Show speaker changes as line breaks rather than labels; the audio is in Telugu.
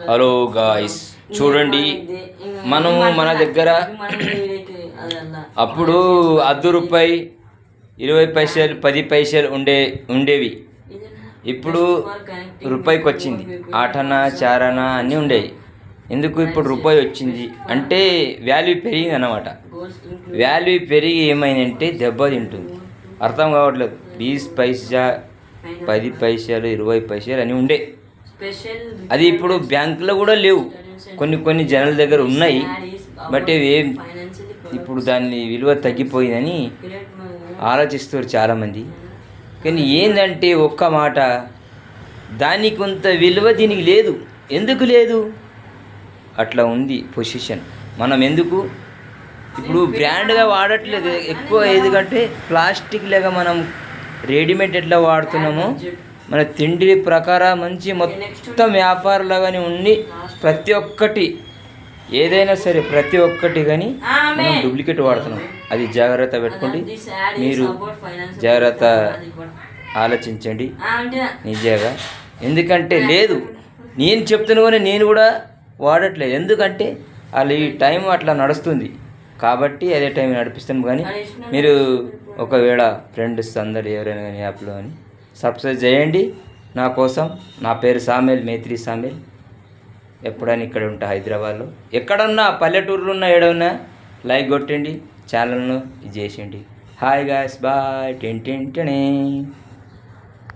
హలో గాయ్స్, చూడండి మనం మన దగ్గర అప్పుడు రూపాయి 20 పైసలు 10 పైసలు ఉండేవి. ఇప్పుడు రూపాయికి వచ్చింది. ఆటనా చారనా అన్నీ ఉండేవి. ఎందుకు ఇప్పుడు రూపాయి వచ్చింది అంటే వాల్యూ పెరిగింది అన్నమాట. వాల్యూ పెరిగి ఏమైందంటే దెబ్బ తింటుంది. అర్థం కావట్లేదు. 20 పైసా 10 పైసలు 20 పైసలు అని ఉండే. అది ఇప్పుడు బ్యాంకులో కూడా లేవు. కొన్ని జనాల దగ్గర ఉన్నాయి, బట్ ఏం ఇప్పుడు దాని విలువ తగ్గిపోయిందని ఆలోచిస్తారు చాలామంది. కానీ ఏంటంటే ఒక్క మాట, దానికి కొంత విలువ దీనికి లేదు. ఎందుకు లేదు? అట్లా ఉంది పొజిషన్. మనం ఎందుకు ఇప్పుడు బ్రాండ్గా వాడట్లేదు ఎక్కువ. ఎందుకంటే ప్లాస్టిక్ లాగా మనం రెడీమేడ్ ఎట్లా వాడుతున్నామో మన తిండి ప్రకారం మంచి మొత్తం వ్యాపారంలాగానే ఉండి ప్రతి ఒక్కటి ఏదైనా సరే ప్రతి ఒక్కటి కానీ మనం డూప్లికేట్ వాడుతున్నాం. అది జాగ్రత్త పెట్టుకోండి. మీరు జాగ్రత్త ఆలోచించండి నిజంగా. ఎందుకంటే లేదు, నేను చెప్తున్నా కానీ నేను కూడా వాడట్లేదు. ఎందుకంటే వాళ్ళు ఈ టైం అట్లా నడుస్తుంది కాబట్టి అదే టైం నడిపిస్తాను. కానీ మీరు ఒకవేళ ఫ్రెండ్స్ అందరు ఎవరైనా కానీ యాప్లో అని సబ్స్క్రైబ్ చేయండి నా కోసం. నా పేరు సామేల్, మేత్రి సామేల్. ఎప్పుడైనా ఇక్కడ ఉంటా హైదరాబాద్లో. ఎక్కడున్నా పల్లెటూరులో ఉన్నా ఏడన్నా లైక్ కొట్టండి, ఛానల్ను ఇది చేసేయండి. Hi guys, bye. టెన్.